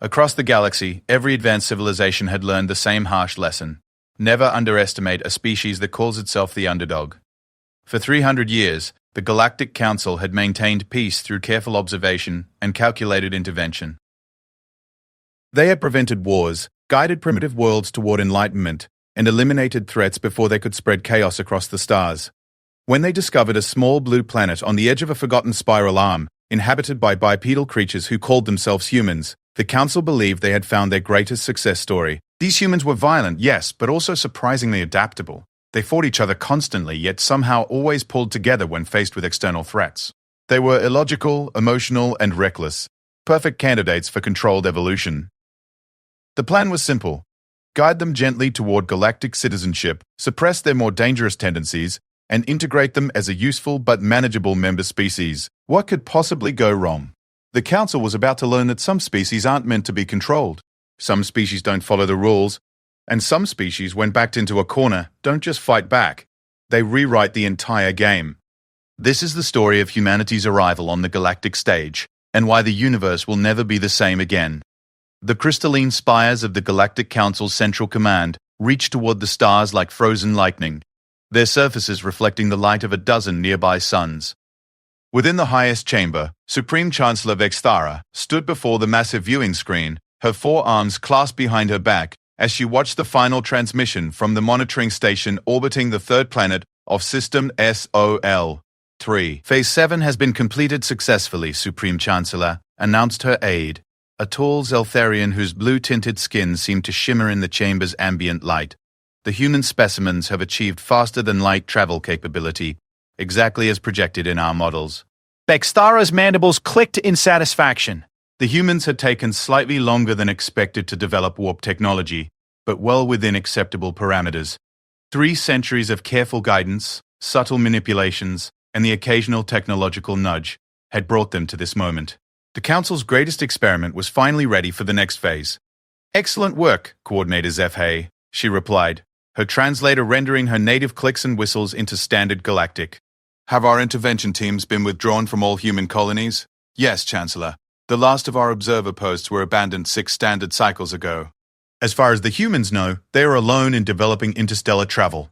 Across the galaxy, every advanced civilization had learned the same harsh lesson. Never underestimate a species that calls itself the underdog. For 300 years, the Galactic Council had maintained peace through careful observation and calculated intervention. They had prevented wars, guided primitive worlds toward enlightenment, and eliminated threats before they could spread chaos across the stars. When they discovered a small blue planet on the edge of a forgotten spiral arm, inhabited by bipedal creatures who called themselves humans, the Council believed they had found their greatest success story. These humans were violent, yes, but also surprisingly adaptable. They fought each other constantly, yet somehow always pulled together when faced with external threats. They were illogical, emotional, and reckless, perfect candidates for controlled evolution. The plan was simple: guide them gently toward galactic citizenship, suppress their more dangerous tendencies, and integrate them as a useful but manageable member species. What could possibly go wrong? The Council was about to learn that some species aren't meant to be controlled. Some species don't follow the rules, and some species, when backed into a corner, don't just fight back. They rewrite the entire game. This is the story of humanity's arrival on the galactic stage, and why the universe will never be the same again. The crystalline spires of the Galactic Council's central command reach toward the stars like frozen lightning, their surfaces reflecting the light of a dozen nearby suns. Within the highest chamber, Supreme Chancellor Vexthara stood before the massive viewing screen, her forearms clasped behind her back, as she watched the final transmission from the monitoring station orbiting the third planet of System SOL-3. Phase 7 has been completed successfully, Supreme Chancellor, announced her aide, a tall Zeltharian whose blue-tinted skin seemed to shimmer in the chamber's ambient light. The human specimens have achieved faster-than-light travel capability, exactly as projected in our models. Vexthara's mandibles clicked in satisfaction. The humans had taken slightly longer than expected to develop warp technology, but well within acceptable parameters. 3 centuries of careful guidance, subtle manipulations, and the occasional technological nudge had brought them to this moment. The Council's greatest experiment was finally ready for the next phase. "Excellent work, Coordinator Zephay," she replied, her translator rendering her native clicks and whistles into standard galactic. "Have our intervention teams been withdrawn from all human colonies?" "Yes, Chancellor. The last of our observer posts were abandoned 6 standard cycles ago. As far as the humans know, they are alone in developing interstellar travel."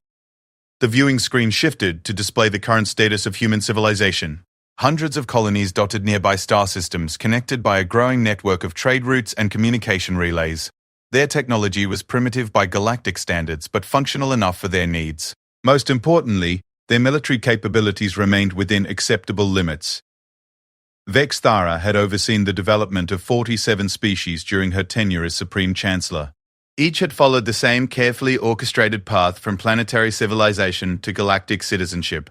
The viewing screen shifted to display the current status of human civilization. Hundreds of colonies dotted nearby star systems connected by a growing network of trade routes and communication relays. Their technology was primitive by galactic standards, but functional enough for their needs. Most importantly, their military capabilities remained within acceptable limits. Vexthara had overseen the development of 47 species during her tenure as Supreme Chancellor. Each had followed the same carefully orchestrated path from planetary civilization to galactic citizenship.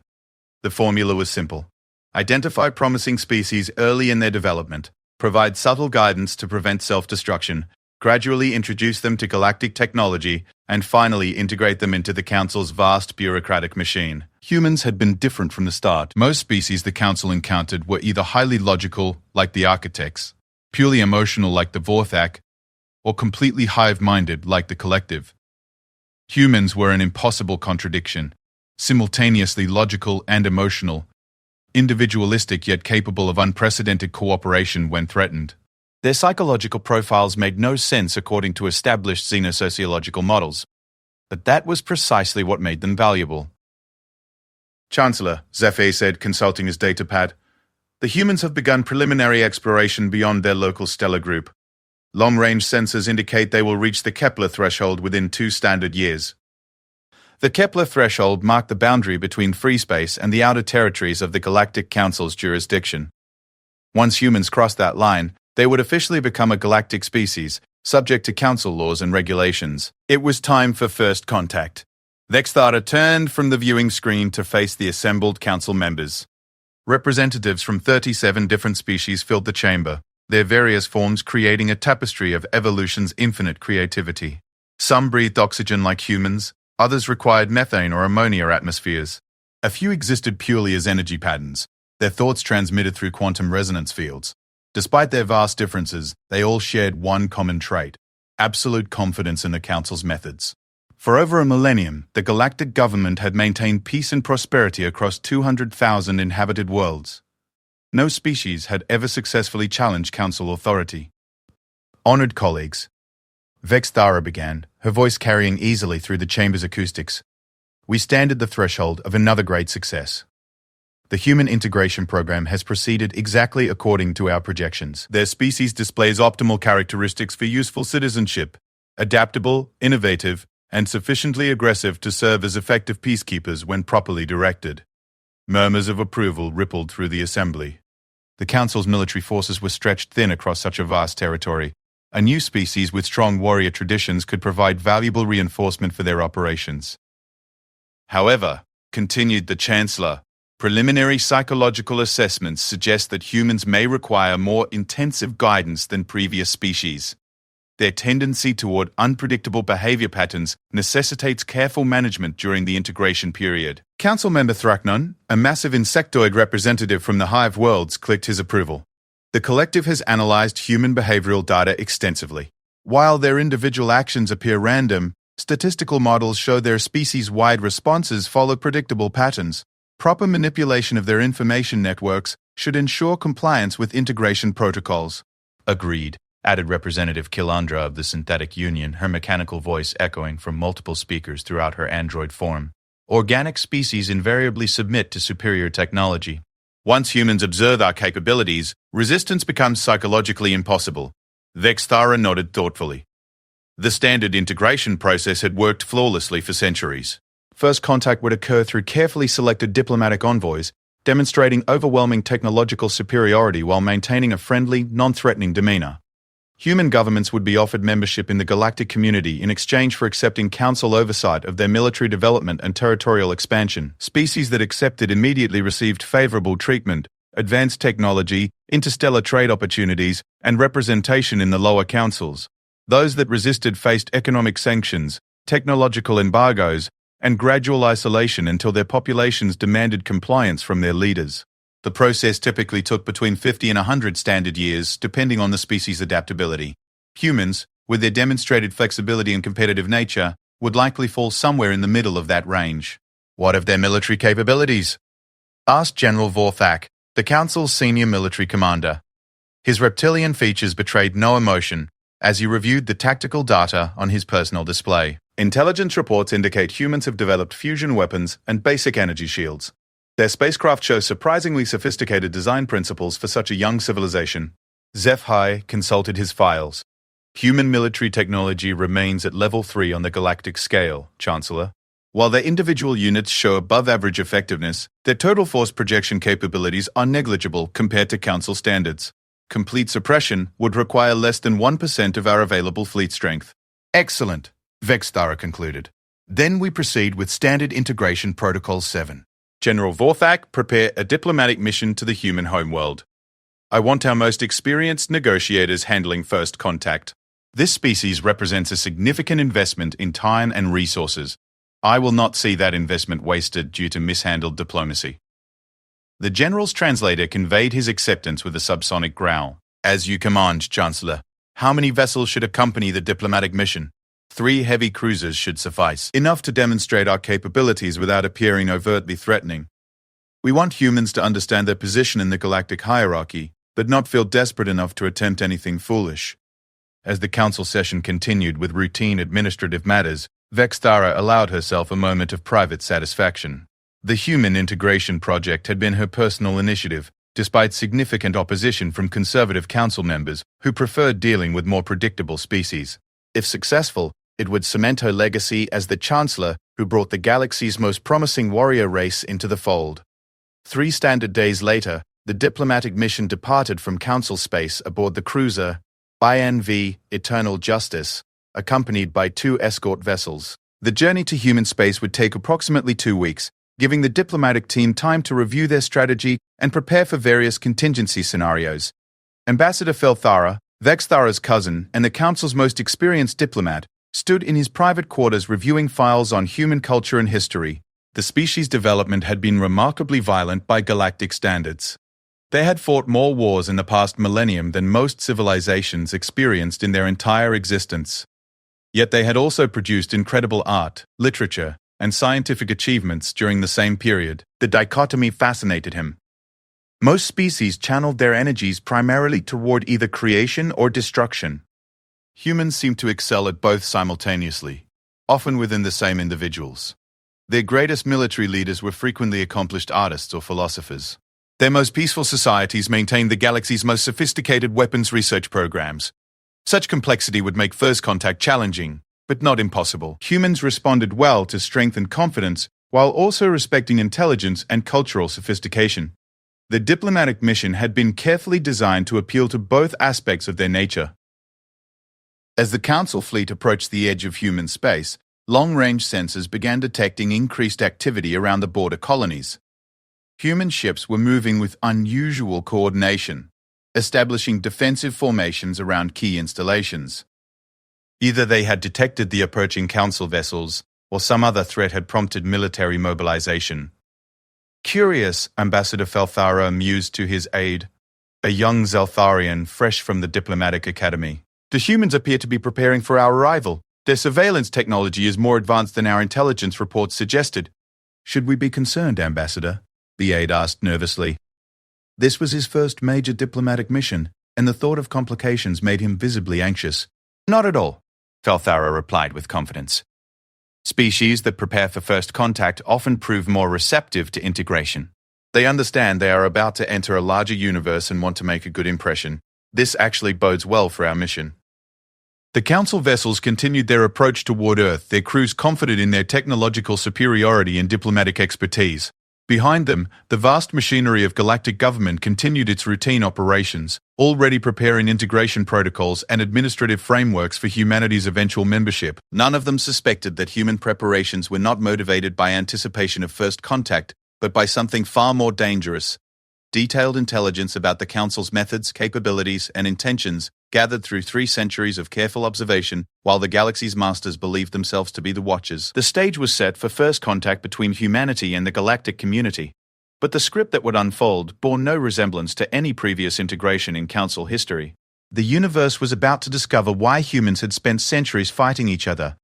The formula was simple: identify promising species early in their development, provide subtle guidance to prevent self-destruction, gradually introduce them to galactic technology, and finally integrate them into the Council's vast bureaucratic machine. Humans had been different from the start. Most species the Council encountered were either highly logical, like the Architects, purely emotional, like the Vorthak, or completely hive-minded, like the Collective. Humans were an impossible contradiction, simultaneously logical and emotional, individualistic yet capable of unprecedented cooperation when threatened. Their psychological profiles made no sense according to established xenosociological models, but that was precisely what made them valuable. "Chancellor," Zephay said, consulting his datapad, "the humans have begun preliminary exploration beyond their local stellar group. Long-range sensors indicate they will reach the Kepler threshold within 2 standard years." The Kepler threshold marked the boundary between free space and the outer territories of the Galactic Council's jurisdiction. Once humans crossed that line, they would officially become a galactic species, subject to Council laws and regulations. It was time for first contact. Vexthara turned from the viewing screen to face the assembled Council members. Representatives from 37 different species filled the chamber, their various forms creating a tapestry of evolution's infinite creativity. Some breathed oxygen like humans, others required methane or ammonia atmospheres. A few existed purely as energy patterns, their thoughts transmitted through quantum resonance fields. Despite their vast differences, they all shared one common trait: absolute confidence in the Council's methods. For over a millennium, the galactic government had maintained peace and prosperity across 200,000 inhabited worlds. No species had ever successfully challenged Council authority. Honored colleagues, Vexthara began, her voice carrying easily through the chamber's acoustics. We stand at the threshold of another great success. The human integration program has proceeded exactly according to our projections. Their species displays optimal characteristics for useful citizenship, adaptable, innovative, and sufficiently aggressive to serve as effective peacekeepers when properly directed. Murmurs of approval rippled through the assembly. The Council's military forces were stretched thin across such a vast territory. A new species with strong warrior traditions could provide valuable reinforcement for their operations. However, continued the Chancellor, preliminary psychological assessments suggest that humans may require more intensive guidance than previous species. Their tendency toward unpredictable behavior patterns necessitates careful management during the integration period. Council member Thraknon, a massive insectoid representative from the Hive Worlds, clicked his approval. The collective has analyzed human behavioral data extensively. While their individual actions appear random, statistical models show their species-wide responses follow predictable patterns. Proper manipulation of their information networks should ensure compliance with integration protocols. Agreed, added Representative Kilandra of the Synthetic Union, her mechanical voice echoing from multiple speakers throughout her android form. Organic species invariably submit to superior technology. Once humans observe our capabilities, resistance becomes psychologically impossible. Vexthara nodded thoughtfully. The standard integration process had worked flawlessly for centuries. First contact would occur through carefully selected diplomatic envoys, demonstrating overwhelming technological superiority while maintaining a friendly, non-threatening demeanor. Human governments would be offered membership in the galactic community in exchange for accepting council oversight of their military development and territorial expansion. Species that accepted immediately received favorable treatment, advanced technology, interstellar trade opportunities, and representation in the lower councils. Those that resisted faced economic sanctions, technological embargoes, and gradual isolation until their populations demanded compliance from their leaders. The process typically took between 50 and 100 standard years, depending on the species' adaptability. Humans, with their demonstrated flexibility and competitive nature, would likely fall somewhere in the middle of that range. What of their military capabilities? Asked General Vorthak, the Council's senior military commander. His reptilian features betrayed no emotion as he reviewed the tactical data on his personal display. Intelligence reports indicate humans have developed fusion weapons and basic energy shields. Their spacecraft show surprisingly sophisticated design principles for such a young civilization. HFY consulted his files. Human military technology remains at level 3 on the galactic scale, Chancellor. While their individual units show above-average effectiveness, their total force projection capabilities are negligible compared to Council standards. Complete suppression would require less than 1% of our available fleet strength. Excellent, Vexthara concluded. Then we proceed with Standard Integration Protocol 7. General Vorthak, prepare a diplomatic mission to the human homeworld. I want our most experienced negotiators handling first contact. This species represents a significant investment in time and resources. I will not see that investment wasted due to mishandled diplomacy. The General's translator conveyed his acceptance with a subsonic growl. As you command, Chancellor. How many vessels should accompany the diplomatic mission? 3 heavy cruisers should suffice, enough to demonstrate our capabilities without appearing overtly threatening. We want humans to understand their position in the galactic hierarchy, but not feel desperate enough to attempt anything foolish. As the council session continued with routine administrative matters, Vexthara allowed herself a moment of private satisfaction. The human integration project had been her personal initiative, despite significant opposition from conservative council members who preferred dealing with more predictable species. If successful, it would cement her legacy as the Chancellor who brought the galaxy's most promising warrior race into the fold. 3 standard days later, the diplomatic mission departed from Council space aboard the cruiser INV Eternal Justice, accompanied by 2 escort vessels. The journey to human space would take approximately 2 weeks, giving the diplomatic team time to review their strategy and prepare for various contingency scenarios. Ambassador Felthara, Vexthara's cousin and the Council's most experienced diplomat, stood in his private quarters reviewing files on human culture and history. The species' development had been remarkably violent by galactic standards. They had fought more wars in the past millennium than most civilizations experienced in their entire existence. Yet they had also produced incredible art, literature, and scientific achievements during the same period. The dichotomy fascinated him. Most species channeled their energies primarily toward either creation or destruction. Humans seem to excel at both simultaneously, often within the same individuals. Their greatest military leaders were frequently accomplished artists or philosophers. Their most peaceful societies maintained the galaxy's most sophisticated weapons research programs. Such complexity would make first contact challenging, but not impossible. Humans responded well to strength and confidence, while also respecting intelligence and cultural sophistication. The diplomatic mission had been carefully designed to appeal to both aspects of their nature. As the Council fleet approached the edge of human space, long-range sensors began detecting increased activity around the border colonies. Human ships were moving with unusual coordination, establishing defensive formations around key installations. Either they had detected the approaching Council vessels, or some other threat had prompted military mobilization. Curious, Ambassador Falthara mused to his aide, a young Zeltharian fresh from the diplomatic academy. The humans appear to be preparing for our arrival. Their surveillance technology is more advanced than our intelligence reports suggested. Should we be concerned, Ambassador? The aide asked nervously. This was his first major diplomatic mission, and the thought of complications made him visibly anxious. Not at all, Falthara replied with confidence. Species that prepare for first contact often prove more receptive to integration. They understand they are about to enter a larger universe and want to make a good impression. This actually bodes well for our mission. The Council vessels continued their approach toward Earth, their crews confident in their technological superiority and diplomatic expertise. Behind them, the vast machinery of galactic government continued its routine operations, already preparing integration protocols and administrative frameworks for humanity's eventual membership. None of them suspected that human preparations were not motivated by anticipation of first contact, but by something far more dangerous. Detailed intelligence about the Council's methods, capabilities, and intentions, gathered through 3 centuries of careful observation, while the galaxy's masters believed themselves to be the Watchers. The stage was set for first contact between humanity and the galactic community. But the script that would unfold bore no resemblance to any previous integration in Council history. The universe was about to discover why humans had spent centuries fighting each other.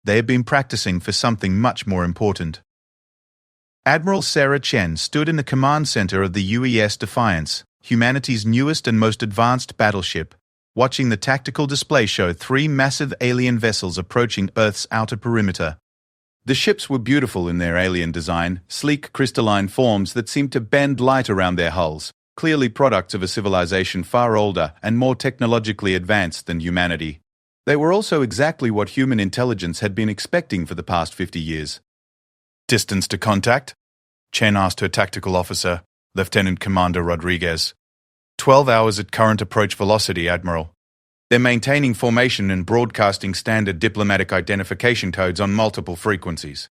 They had been practicing for something much more important. Admiral Sarah Chen stood in the command center of the UES Defiance, humanity's newest and most advanced battleship, watching the tactical display show 3 massive alien vessels approaching Earth's outer perimeter. The ships were beautiful in their alien design, sleek crystalline forms that seemed to bend light around their hulls, clearly products of a civilization far older and more technologically advanced than humanity. They were also exactly what human intelligence had been expecting for the past 50 years. Distance to contact? Chen asked her tactical officer, Lieutenant Commander Rodriguez. 12 hours at current approach velocity, Admiral. They're maintaining formation and broadcasting standard diplomatic identification codes on multiple frequencies.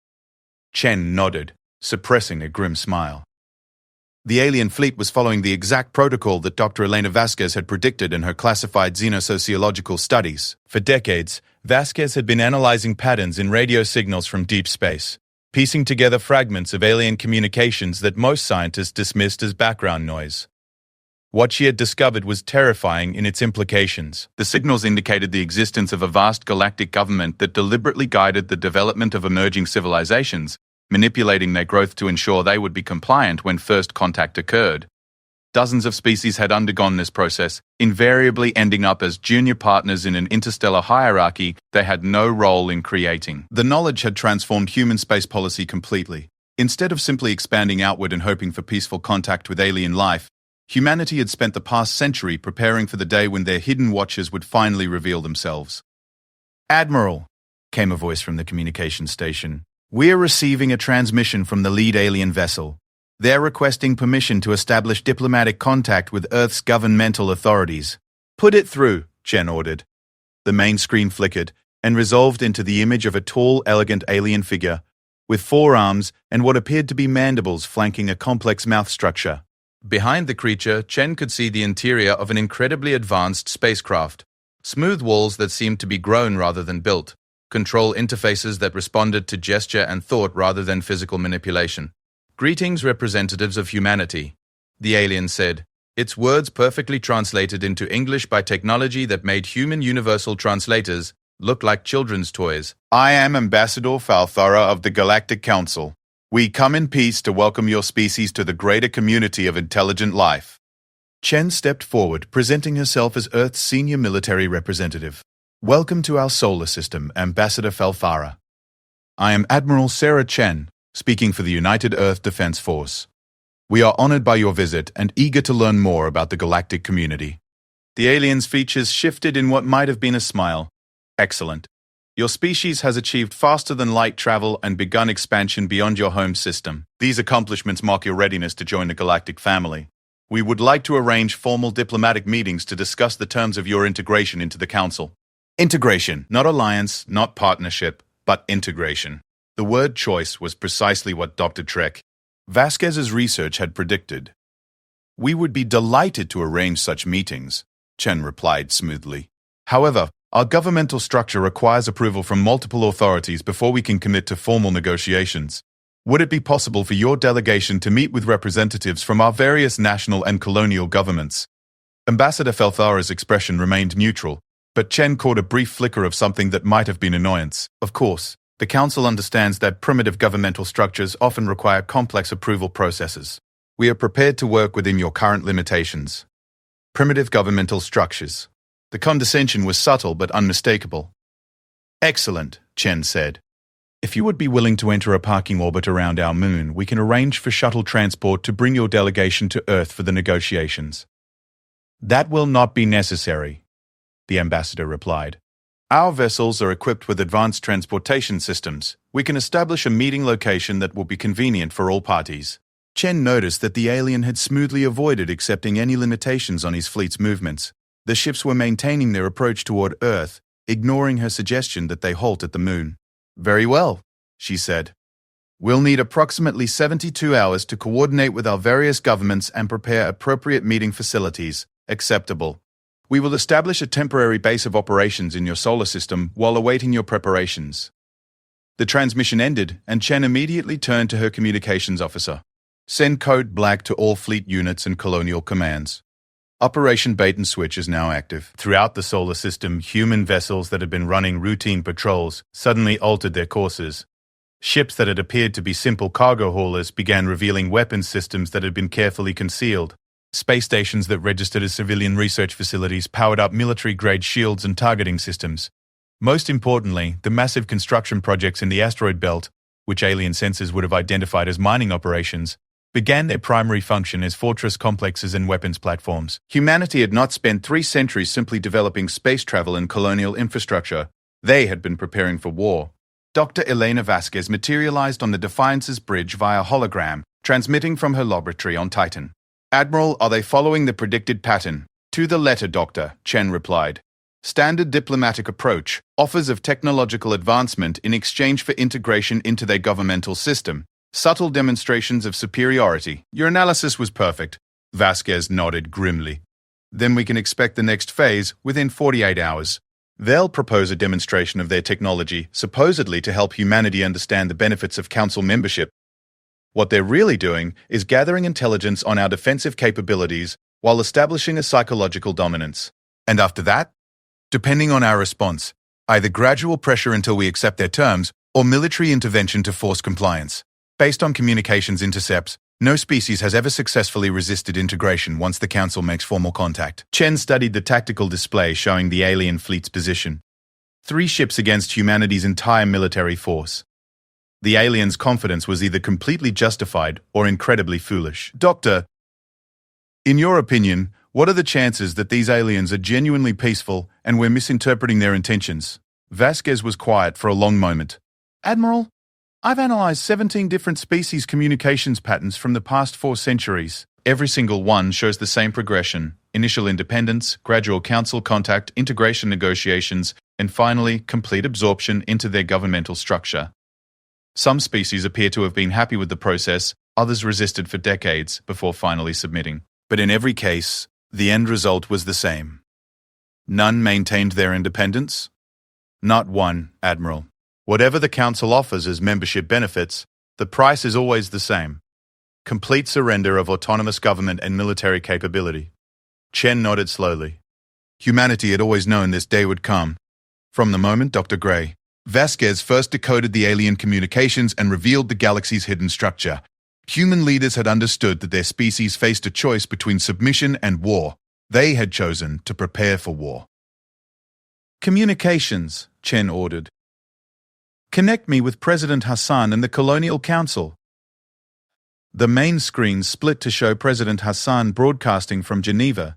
Chen nodded, suppressing a grim smile. The alien fleet was following the exact protocol that Dr. Elena Vasquez had predicted in her classified xenosociological studies. For decades, Vasquez had been analyzing patterns in radio signals from deep space, piecing together fragments of alien communications that most scientists dismissed as background noise. What she had discovered was terrifying in its implications. The signals indicated the existence of a vast galactic government that deliberately guided the development of emerging civilizations, manipulating their growth to ensure they would be compliant when first contact occurred. Dozens of species had undergone this process, invariably ending up as junior partners in an interstellar hierarchy they had no role in creating. The knowledge had transformed human space policy completely. Instead of simply expanding outward and hoping for peaceful contact with alien life, humanity had spent the past century preparing for the day when their hidden watchers would finally reveal themselves. Admiral, came a voice from the communication station, we're receiving a transmission from the lead alien vessel. They're requesting permission to establish diplomatic contact with Earth's governmental authorities. Put it through, Chen ordered. The main screen flickered and resolved into the image of a tall, elegant alien figure, with 4 arms and what appeared to be mandibles flanking a complex mouth structure. Behind the creature, Chen could see the interior of an incredibly advanced spacecraft. Smooth walls that seemed to be grown rather than built. Control interfaces that responded to gesture and thought rather than physical manipulation. Greetings, representatives of humanity, the alien said, its words perfectly translated into English by technology that made human universal translators look like children's toys. I am Ambassador Falthara of the Galactic Council. We come in peace to welcome your species to the greater community of intelligent life. Chen stepped forward, presenting herself as Earth's senior military representative. Welcome to our solar system, Ambassador Felfara. I am Admiral Sarah Chen, speaking for the United Earth Defense Force. We are honored by your visit and eager to learn more about the galactic community. The alien's features shifted in what might have been a smile. Excellent. Your species has achieved faster-than-light travel and begun expansion beyond your home system. These accomplishments mark your readiness to join the galactic family. We would like to arrange formal diplomatic meetings to discuss the terms of your integration into the Council. Integration, not alliance, not partnership, but integration. The word choice was precisely what Dr. Trek Vasquez's research had predicted. We would be delighted to arrange such meetings, Chen replied smoothly. However, our governmental structure requires approval from multiple authorities before we can commit to formal negotiations. Would it be possible for your delegation to meet with representatives from our various national and colonial governments? Ambassador Felthara's expression remained neutral, but Chen caught a brief flicker of something that might have been annoyance. Of course, the Council understands that primitive governmental structures often require complex approval processes. We are prepared to work within your current limitations. Primitive governmental structures. The condescension was subtle but unmistakable. Excellent, Chen said. If you would be willing to enter a parking orbit around our moon, we can arrange for shuttle transport to bring your delegation to Earth for the negotiations. That will not be necessary, the ambassador replied. Our vessels are equipped with advanced transportation systems. We can establish a meeting location that will be convenient for all parties. Chen noticed that the alien had smoothly avoided accepting any limitations on his fleet's movements. The ships were maintaining their approach toward Earth, ignoring her suggestion that they halt at the moon. Very well, she said. We'll need approximately 72 hours to coordinate with our various governments and prepare appropriate meeting facilities. Acceptable. We will establish a temporary base of operations in your solar system while awaiting your preparations. The transmission ended, and Chen immediately turned to her communications officer. Send code black to all fleet units and colonial commands. Operation Bait and Switch is now active. Throughout the solar system, human vessels that had been running routine patrols suddenly altered their courses. Ships that had appeared to be simple cargo haulers began revealing weapons systems that had been carefully concealed. Space stations that registered as civilian research facilities powered up military-grade shields and targeting systems. Most importantly, the massive construction projects in the asteroid belt, which alien sensors would have identified as mining operations, began their primary function as fortress complexes and weapons platforms. Humanity had not spent 3 centuries simply developing space travel and colonial infrastructure. They had been preparing for war. Dr. Elena Vasquez materialized on the Defiance's bridge via hologram, transmitting from her laboratory on Titan. Admiral, are they following the predicted pattern? To the letter, Doctor, Chen replied. Standard diplomatic approach, offers of technological advancement in exchange for integration into their governmental system. Subtle demonstrations of superiority. Your analysis was perfect. Vasquez nodded grimly. Then we can expect the next phase within 48 hours. They'll propose a demonstration of their technology, supposedly to help humanity understand the benefits of Council membership. What they're really doing is gathering intelligence on our defensive capabilities while establishing a psychological dominance. And after that, depending on our response, either gradual pressure until we accept their terms or military intervention to force compliance. Based on communications intercepts, no species has ever successfully resisted integration once the Council makes formal contact. Chen studied the tactical display showing the alien fleet's position. 3 ships against humanity's entire military force. The aliens' confidence was either completely justified or incredibly foolish. Doctor, in your opinion, what are the chances that these aliens are genuinely peaceful and we're misinterpreting their intentions? Vasquez was quiet for a long moment. Admiral, I've analyzed 17 different species communications patterns from the past 4 centuries. Every single one shows the same progression: initial independence, gradual council contact, integration negotiations, and finally, complete absorption into their governmental structure. Some species appear to have been happy with the process, others resisted for decades before finally submitting. But in every case, the end result was the same. None maintained their independence? Not one, Admiral. Whatever the Council offers as membership benefits, the price is always the same. Complete surrender of autonomous government and military capability. Chen nodded slowly. Humanity had always known this day would come. From the moment Dr. Gray, Vasquez first decoded the alien communications and revealed the galaxy's hidden structure. Human leaders had understood that their species faced a choice between submission and war. They had chosen to prepare for war. Communications, Chen ordered. Connect me with President Hassan and the Colonial Council. The main screen split to show President Hassan broadcasting from Geneva,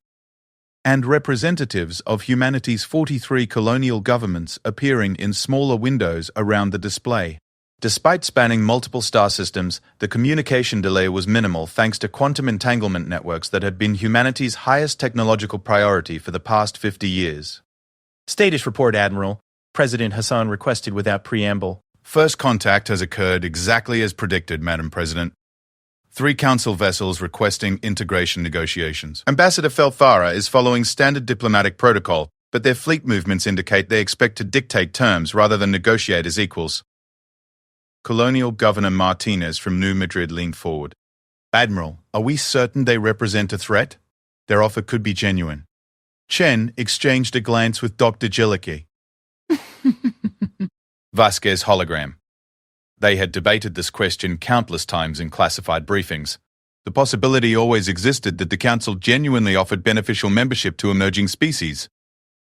and representatives of humanity's 43 colonial governments appearing in smaller windows around the display. Despite spanning multiple star systems, the communication delay was minimal thanks to quantum entanglement networks that had been humanity's highest technological priority for the past 50 years. Status report, Admiral. President Hassan requested without preamble. First contact has occurred exactly as predicted, Madam President. 3 council vessels requesting integration negotiations. Ambassador Felthara is following standard diplomatic protocol, but their fleet movements indicate they expect to dictate terms rather than negotiate as equals. Colonial Governor Martinez from New Madrid leaned forward. Admiral, are we certain they represent a threat? Their offer could be genuine. Chen exchanged a glance with Dr. Gillicky. Vasquez hologram. They had debated this question countless times in classified briefings. The possibility always existed that the Council genuinely offered beneficial membership to emerging species.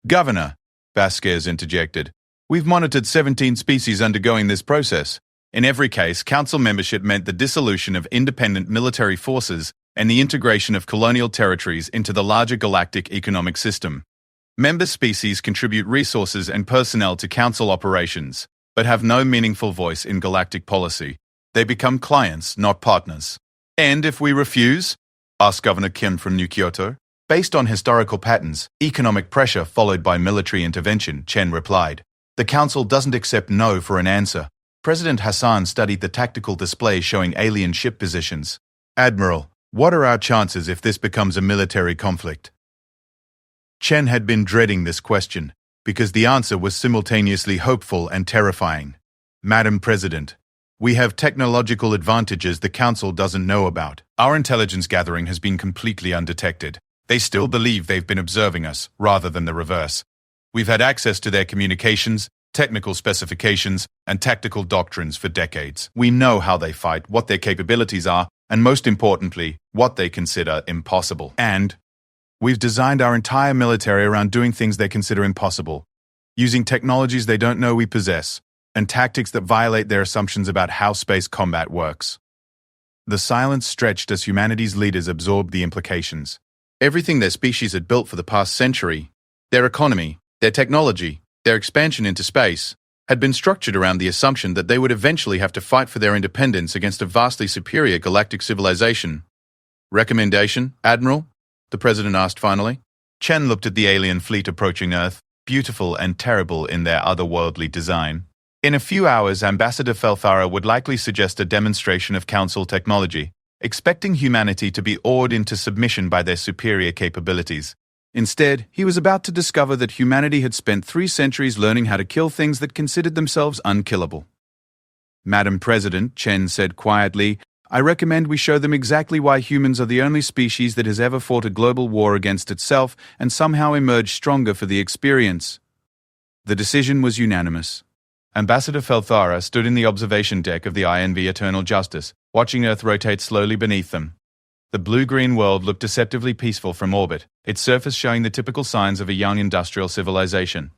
Governor, Vasquez interjected, we've monitored 17 species undergoing this process. In every case, Council membership meant the dissolution of independent military forces and the integration of colonial territories into the larger galactic economic system. Member species contribute resources and personnel to Council operations, but have no meaningful voice in galactic policy. They become clients, not partners. And if we refuse? Asked Governor Kim from New Kyoto. Based on historical patterns, economic pressure followed by military intervention, Chen replied. The Council doesn't accept no for an answer. President Hassan studied the tactical display showing alien ship positions. Admiral, what are our chances if this becomes a military conflict? Chen had been dreading this question, because the answer was simultaneously hopeful and terrifying. Madam President, we have technological advantages the Council doesn't know about. Our intelligence gathering has been completely undetected. They still believe they've been observing us, rather than the reverse. We've had access to their communications, technical specifications, and tactical doctrines for decades. We know how they fight, what their capabilities are, and most importantly, what they consider impossible. And we've designed our entire military around doing things they consider impossible, using technologies they don't know we possess, and tactics that violate their assumptions about how space combat works. The silence stretched as humanity's leaders absorbed the implications. Everything their species had built for the past century, their economy, their technology, their expansion into space, had been structured around the assumption that they would eventually have to fight for their independence against a vastly superior galactic civilization. Recommendation, Admiral? The President asked finally. Chen looked at the alien fleet approaching Earth, beautiful and terrible in their otherworldly design. In a few hours, Ambassador Felthara would likely suggest a demonstration of Council technology, expecting humanity to be awed into submission by their superior capabilities. Instead, he was about to discover that humanity had spent 3 centuries learning how to kill things that considered themselves unkillable. Madam President, Chen said quietly, I recommend we show them exactly why humans are the only species that has ever fought a global war against itself and somehow emerged stronger for the experience. The decision was unanimous. Ambassador Felthara stood in the observation deck of the INV Eternal Justice, watching Earth rotate slowly beneath them. The blue-green world looked deceptively peaceful from orbit, its surface showing the typical signs of a young industrial civilization.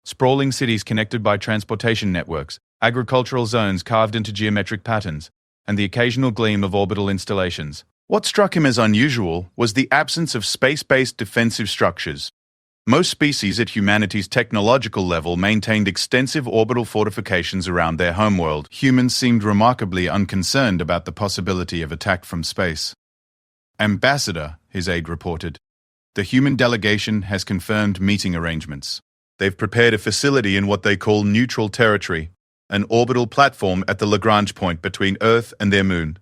Sprawling cities connected by transportation networks, agricultural zones carved into geometric patterns, and the occasional gleam of orbital installations. What struck him as unusual was the absence of space-based defensive structures. Most species at humanity's technological level maintained extensive orbital fortifications around their homeworld. Humans seemed remarkably unconcerned about the possibility of attack from space. Ambassador, his aide reported, the human delegation has confirmed meeting arrangements. They've prepared a facility in what they call neutral territory, an orbital platform at the Lagrange point between Earth and their moon.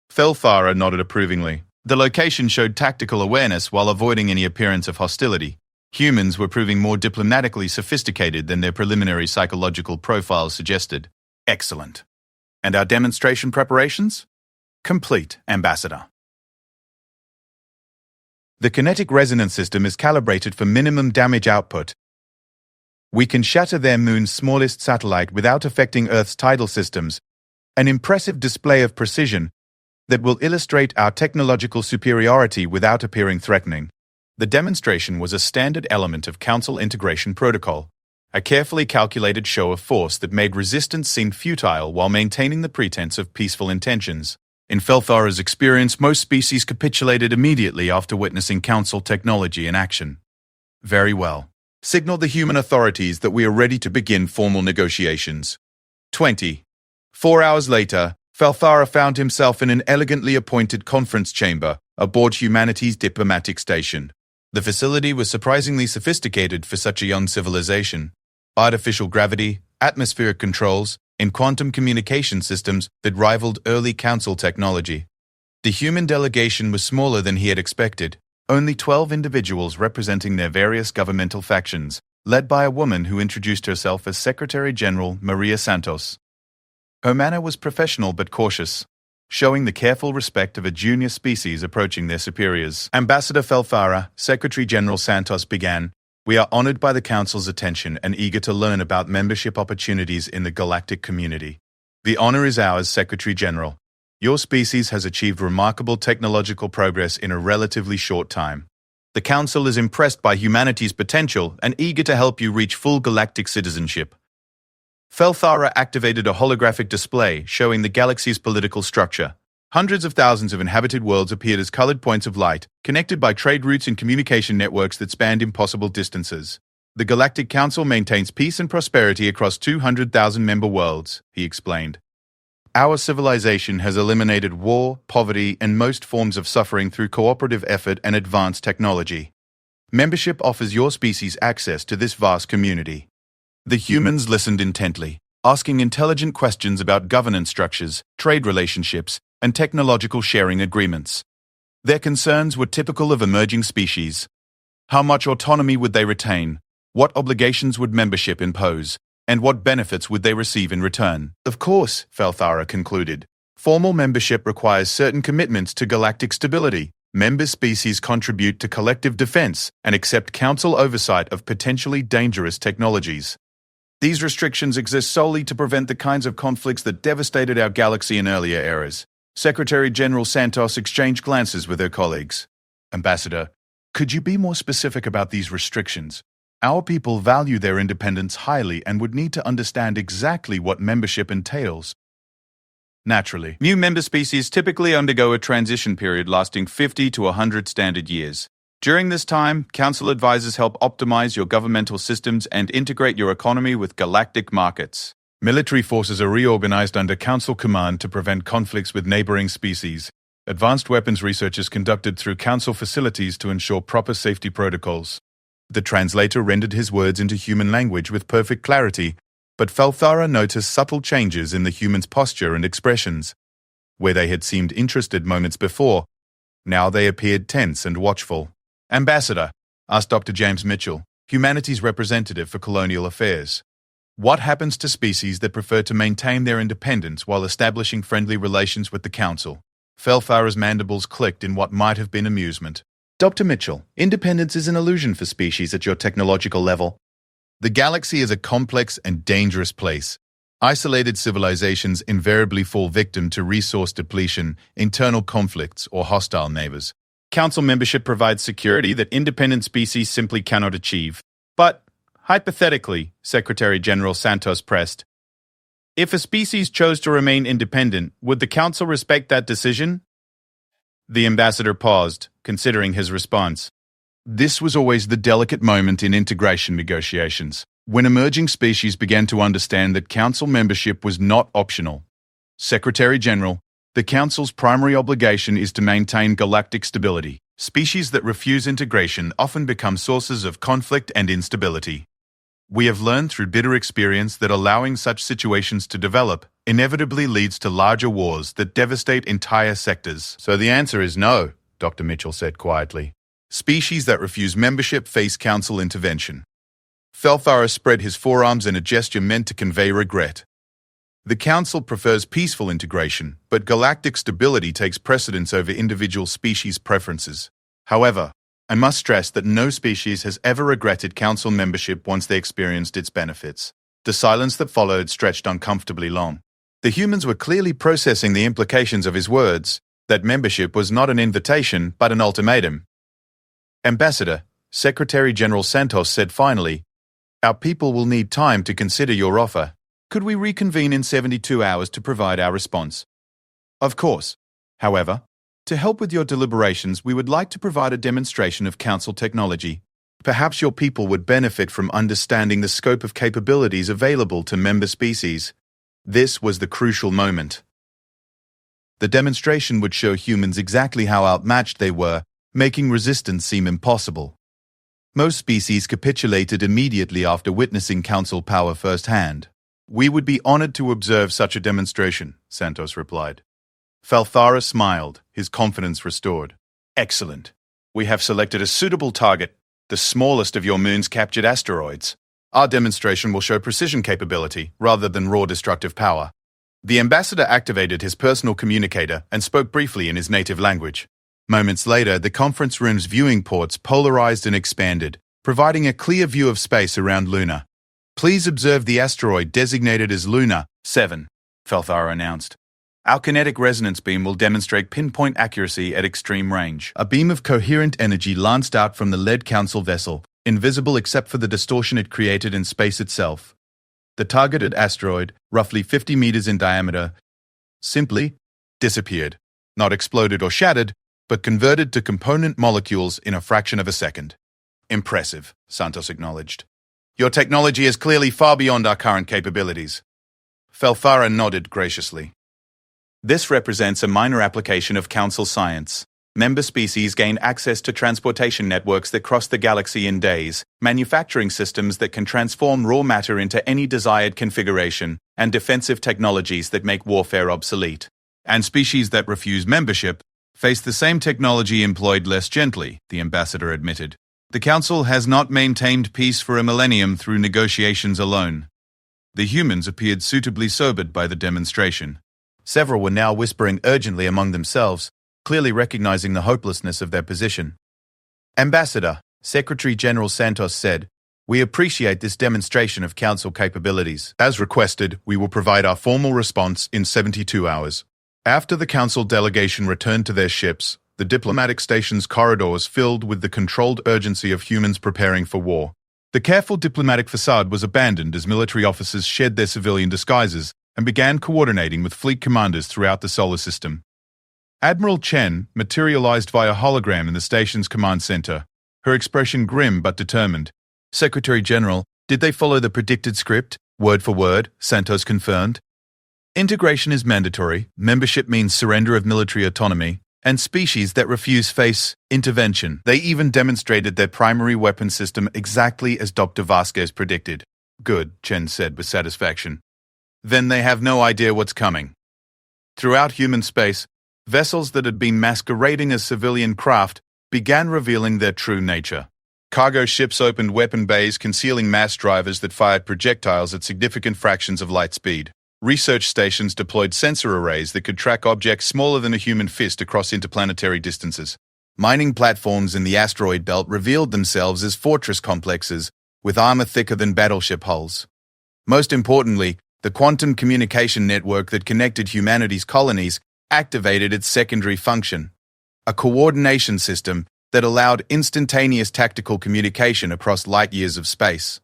Felthara nodded approvingly. The location showed tactical awareness while avoiding any appearance of hostility. Humans were proving more diplomatically sophisticated than their preliminary psychological profiles suggested. Excellent. And our demonstration preparations? Complete, Ambassador. The kinetic resonance system is calibrated for minimum damage output. We can shatter their moon's smallest satellite without affecting Earth's tidal systems, an impressive display of precision that will illustrate our technological superiority without appearing threatening. The demonstration was a standard element of Council integration protocol, a carefully calculated show of force that made resistance seem futile while maintaining the pretense of peaceful intentions. In Felthara's experience, most species capitulated immediately after witnessing Council technology in action. Very well. Signal the human authorities that we are ready to begin formal negotiations. 20. 4 hours later, Felthara found himself in an elegantly appointed conference chamber aboard humanity's diplomatic station. The facility was surprisingly sophisticated for such a young civilization. Artificial gravity, atmospheric controls, and quantum communication systems that rivaled early Council technology. The human delegation was smaller than he had expected, only 12 individuals representing their various governmental factions, led by a woman who introduced herself as Secretary General Maria Santos. Her manner was professional but cautious, showing the careful respect of a junior species approaching their superiors. Ambassador Felthara, Secretary General Santos began, "We are honored by the Council's attention and eager to learn about membership opportunities in the galactic community. The honor is ours, Secretary General. Your species has achieved remarkable technological progress in a relatively short time. The Council is impressed by humanity's potential and eager to help you reach full galactic citizenship." Felthara activated a holographic display showing the galaxy's political structure. Hundreds of thousands of inhabited worlds appeared as colored points of light, connected by trade routes and communication networks that spanned impossible distances. The Galactic Council maintains peace and prosperity across 200,000 member worlds, he explained. Our civilization has eliminated war, poverty, and most forms of suffering through cooperative effort and advanced technology. Membership offers your species access to this vast community. The humans listened intently, asking intelligent questions about governance structures, trade relationships, and technological sharing agreements. Their concerns were typical of emerging species. How much autonomy would they retain? What obligations would membership impose? And what benefits would they receive in return? Of course, Felthara concluded, formal membership requires certain commitments to galactic stability. Member species contribute to collective defense and accept Council oversight of potentially dangerous technologies. These restrictions exist solely to prevent the kinds of conflicts that devastated our galaxy in earlier eras. Secretary General Santos exchanged glances with her colleagues. Ambassador, could you be more specific about these restrictions? Our people value their independence highly and would need to understand exactly what membership entails. Naturally, new member species typically undergo a transition period lasting 50 to 100 standard years. During this time, Council advisors help optimize your governmental systems and integrate your economy with galactic markets. Military forces are reorganized under Council command to prevent conflicts with neighboring species. Advanced weapons research is conducted through Council facilities to ensure proper safety protocols. The translator rendered his words into human language with perfect clarity, but Felthara noticed subtle changes in the human's posture and expressions. Where they had seemed interested moments before, now they appeared tense and watchful. Ambassador, asked Dr. James Mitchell, humanity's representative for colonial affairs. What happens to species that prefer to maintain their independence while establishing friendly relations with the Council? Felthara's mandibles clicked in what might have been amusement. Dr. Mitchell, independence is an illusion for species at your technological level. The galaxy is a complex and dangerous place. Isolated civilizations invariably fall victim to resource depletion, internal conflicts, or hostile neighbors. Council membership provides security that independent species simply cannot achieve. But, hypothetically, Secretary General Santos pressed, if a species chose to remain independent, would the Council respect that decision? The ambassador paused, considering his response. This was always the delicate moment in integration negotiations, when emerging species began to understand that Council membership was not optional. Secretary General, the Council's primary obligation is to maintain galactic stability. Species that refuse integration often become sources of conflict and instability. We have learned through bitter experience that allowing such situations to develop inevitably leads to larger wars that devastate entire sectors. So the answer is no, Dr. Mitchell said quietly. Species that refuse membership face Council intervention. Felthara spread his forearms in a gesture meant to convey regret. The Council prefers peaceful integration, but galactic stability takes precedence over individual species' preferences. However, I must stress that no species has ever regretted Council membership once they experienced its benefits. The silence that followed stretched uncomfortably long. The humans were clearly processing the implications of his words, that membership was not an invitation but an ultimatum. Ambassador, Secretary General Santos said finally, Our people will need time to consider your offer. Could we reconvene in 72 hours to provide our response? Of course. However, to help with your deliberations, we would like to provide a demonstration of Council technology. Perhaps your people would benefit from understanding the scope of capabilities available to member species. This was the crucial moment. The demonstration would show humans exactly how outmatched they were, making resistance seem impossible. Most species capitulated immediately after witnessing Council power firsthand. We would be honored to observe such a demonstration, Santos replied. Falthara smiled, his confidence restored. Excellent. We have selected a suitable target, the smallest of your moon's captured asteroids. Our demonstration will show precision capability rather than raw destructive power. The ambassador activated his personal communicator and spoke briefly in his native language. Moments later, the conference room's viewing ports polarized and expanded, providing a clear view of space around Luna. Please observe the asteroid designated as Luna 7, Falthara announced. Our kinetic resonance beam will demonstrate pinpoint accuracy at extreme range. A beam of coherent energy lanced out from the lead Council vessel, invisible except for the distortion it created in space itself. The targeted asteroid, roughly 50 meters in diameter, simply disappeared. Not exploded or shattered, but converted to component molecules in a fraction of a second. Impressive, Santos acknowledged. Your technology is clearly far beyond our current capabilities. Falthara nodded graciously. This represents a minor application of Council science. Member species gain access to transportation networks that cross the galaxy in days, manufacturing systems that can transform raw matter into any desired configuration, and defensive technologies that make warfare obsolete. And species that refuse membership face the same technology employed less gently, the ambassador admitted. The Council has not maintained peace for a millennium through negotiations alone. The humans appeared suitably sobered by the demonstration. Several were now whispering urgently among themselves, clearly recognizing the hopelessness of their position. Ambassador, Secretary General Santos said, we appreciate this demonstration of Council capabilities. As requested, we will provide our formal response in 72 hours. After the Council delegation returned to their ships, the diplomatic station's corridors filled with the controlled urgency of humans preparing for war. The careful diplomatic facade was abandoned as military officers shed their civilian disguises and began coordinating with fleet commanders throughout the solar system. Admiral Chen materialized via hologram in the station's command center, her expression grim but determined. Secretary General, did they follow the predicted script, word for word? Santos confirmed. Integration is mandatory, membership means surrender of military autonomy, and species that refuse face intervention. They even demonstrated their primary weapon system exactly as Dr. Vasquez predicted. Good, Chen said with satisfaction. Then they have no idea what's coming. Throughout human space, vessels that had been masquerading as civilian craft began revealing their true nature. Cargo ships opened weapon bays concealing mass drivers that fired projectiles at significant fractions of light speed. Research stations deployed sensor arrays that could track objects smaller than a human fist across interplanetary distances. Mining platforms in the asteroid belt revealed themselves as fortress complexes with armor thicker than battleship hulls. Most importantly, the quantum communication network that connected humanity's colonies activated its secondary function, a coordination system that allowed instantaneous tactical communication across light years of space.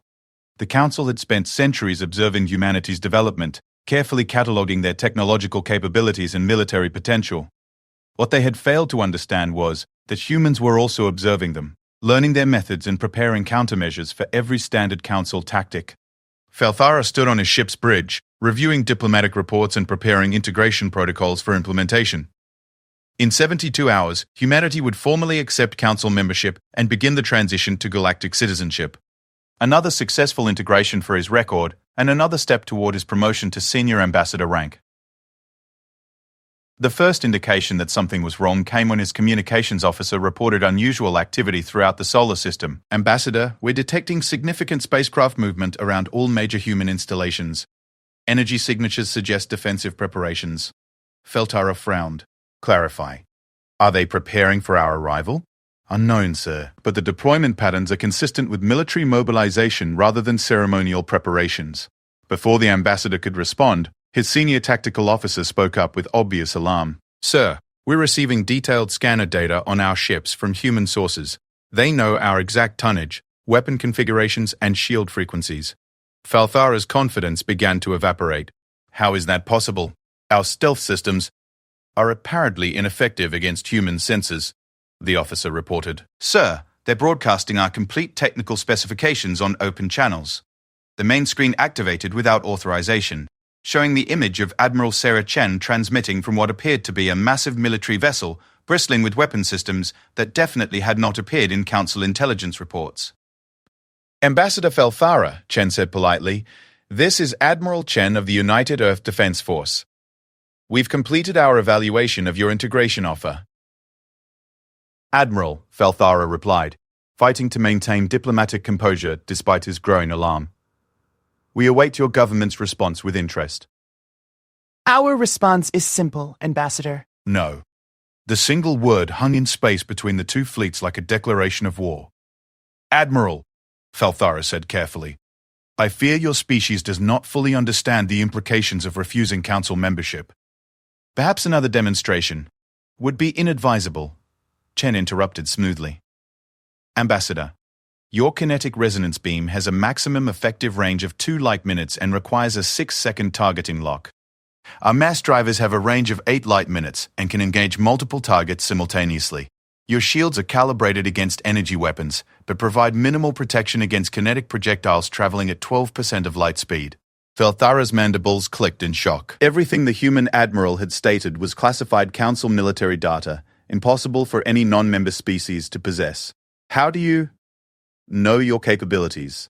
The Council had spent centuries observing humanity's development, carefully cataloguing their technological capabilities and military potential. What they had failed to understand was that humans were also observing them, learning their methods and preparing countermeasures for every standard Council tactic. Falthara stood on his ship's bridge, reviewing diplomatic reports and preparing integration protocols for implementation. In 72 hours, humanity would formally accept Council membership and begin the transition to galactic citizenship. Another successful integration for his record, and another step toward his promotion to senior ambassador rank. The first indication that something was wrong came when his communications officer reported unusual activity throughout the solar system. Ambassador, we're detecting significant spacecraft movement around all major human installations. Energy signatures suggest defensive preparations. Falthara frowned. Clarify. Are they preparing for our arrival? Unknown, sir, but the deployment patterns are consistent with military mobilization rather than ceremonial preparations. Before the ambassador could respond, his senior tactical officer spoke up with obvious alarm. Sir, we're receiving detailed scanner data on our ships from human sources. They know our exact tonnage, weapon configurations, and shield frequencies. Falthara's confidence began to evaporate. How is that possible? Our stealth systems are apparently ineffective against human sensors, the officer reported. Sir, they're broadcasting our complete technical specifications on open channels. The main screen activated without authorization, showing the image of Admiral Sarah Chen transmitting from what appeared to be a massive military vessel bristling with weapon systems that definitely had not appeared in Council intelligence reports. Ambassador Falthara, Chen said politely, this is Admiral Chen of the United Earth Defense Force. We've completed our evaluation of your integration offer. Admiral, Falthara replied, fighting to maintain diplomatic composure despite his growing alarm. We await your government's response with interest. Our response is simple, Ambassador. No. The single word hung in space between the two fleets like a declaration of war. Admiral, Falthara said carefully, I fear your species does not fully understand the implications of refusing Council membership. Perhaps another demonstration would be inadvisable, Chen interrupted smoothly. Ambassador, your kinetic resonance beam has a maximum effective range of 2 light minutes and requires a 6-second targeting lock. Our mass drivers have a range of 8 light minutes and can engage multiple targets simultaneously. Your shields are calibrated against energy weapons, but provide minimal protection against kinetic projectiles traveling at 12% of light speed. Falthara's mandibles clicked in shock. Everything the human admiral had stated was classified Council military data, impossible for any non-member species to possess. How do you know your capabilities?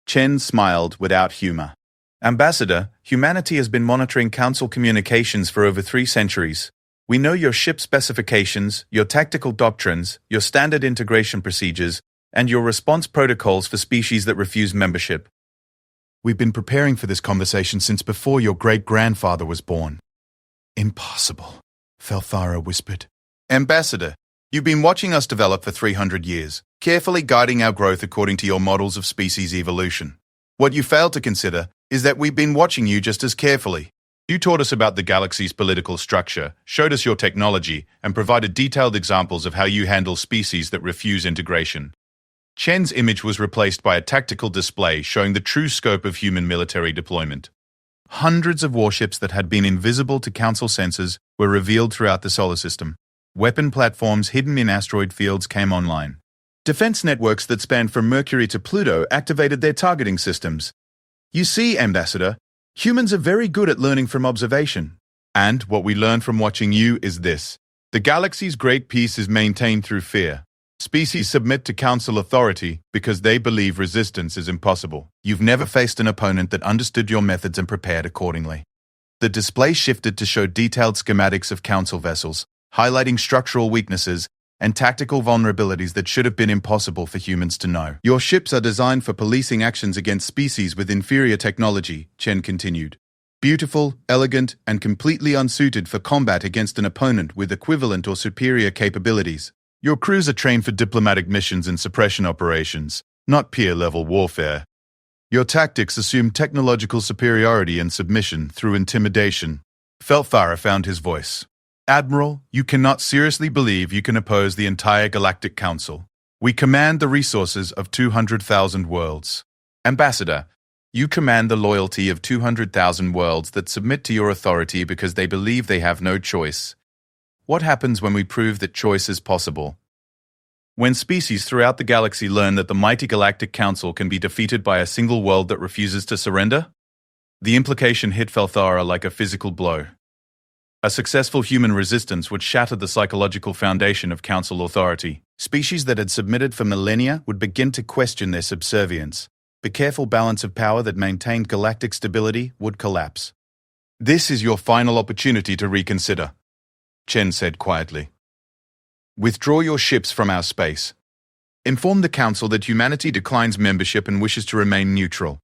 Chen smiled without humor. Ambassador, humanity has been monitoring Council communications for over 3 centuries. We know your ship specifications, your tactical doctrines, your standard integration procedures, and your response protocols for species that refuse membership. We've been preparing for this conversation since before your great-grandfather was born. Impossible, Falthara whispered. Ambassador, you've been watching us develop for 300 years, carefully guiding our growth according to your models of species evolution. What you fail to consider is that we've been watching you just as carefully. You taught us about the galaxy's political structure, showed us your technology, and provided detailed examples of how you handle species that refuse integration. Chen's image was replaced by a tactical display showing the true scope of human military deployment. Hundreds of warships that had been invisible to Council sensors were revealed throughout the solar system. Weapon platforms hidden in asteroid fields came online. Defense networks that spanned from Mercury to Pluto activated their targeting systems. You see, Ambassador, humans are very good at learning from observation. And what we learn from watching you is this. The galaxy's great peace is maintained through fear. Species submit to Council authority because they believe resistance is impossible. You've never faced an opponent that understood your methods and prepared accordingly. The display shifted to show detailed schematics of Council vessels, highlighting structural weaknesses and tactical vulnerabilities that should have been impossible for humans to know. Your ships are designed for policing actions against species with inferior technology, Chen continued. Beautiful, elegant, and completely unsuited for combat against an opponent with equivalent or superior capabilities. Your crews are trained for diplomatic missions and suppression operations, not peer-level warfare. Your tactics assume technological superiority and submission through intimidation. Falthara found his voice. Admiral, you cannot seriously believe you can oppose the entire Galactic Council. We command the resources of 200,000 worlds. Ambassador, you command the loyalty of 200,000 worlds that submit to your authority because they believe they have no choice. What happens when we prove that choice is possible? When species throughout the galaxy learn that the mighty Galactic Council can be defeated by a single world that refuses to surrender? The implication hit Falthara like a physical blow. A successful human resistance would shatter the psychological foundation of Council authority. Species that had submitted for millennia would begin to question their subservience. The careful balance of power that maintained galactic stability would collapse. This is your final opportunity to reconsider, Chen said quietly. Withdraw your ships from our space. Inform the Council that humanity declines membership and wishes to remain neutral.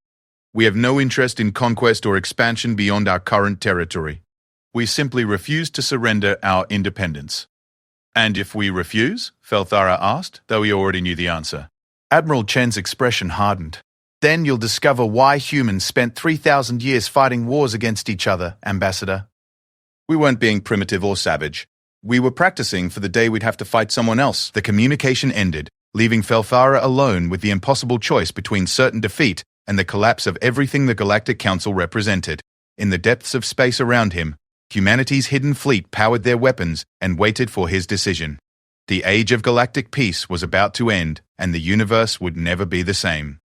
We have no interest in conquest or expansion beyond our current territory. We simply refuse to surrender our independence. And if we refuse? Falthara asked, though he already knew the answer. Admiral Chen's expression hardened. Then you'll discover why humans spent 3,000 years fighting wars against each other, Ambassador. We weren't being primitive or savage. We were practicing for the day we'd have to fight someone else. The communication ended, leaving Felfara alone with the impossible choice between certain defeat and the collapse of everything the Galactic Council represented. In the depths of space around him, humanity's hidden fleet powered their weapons and waited for his decision. The age of galactic peace was about to end, and the universe would never be the same.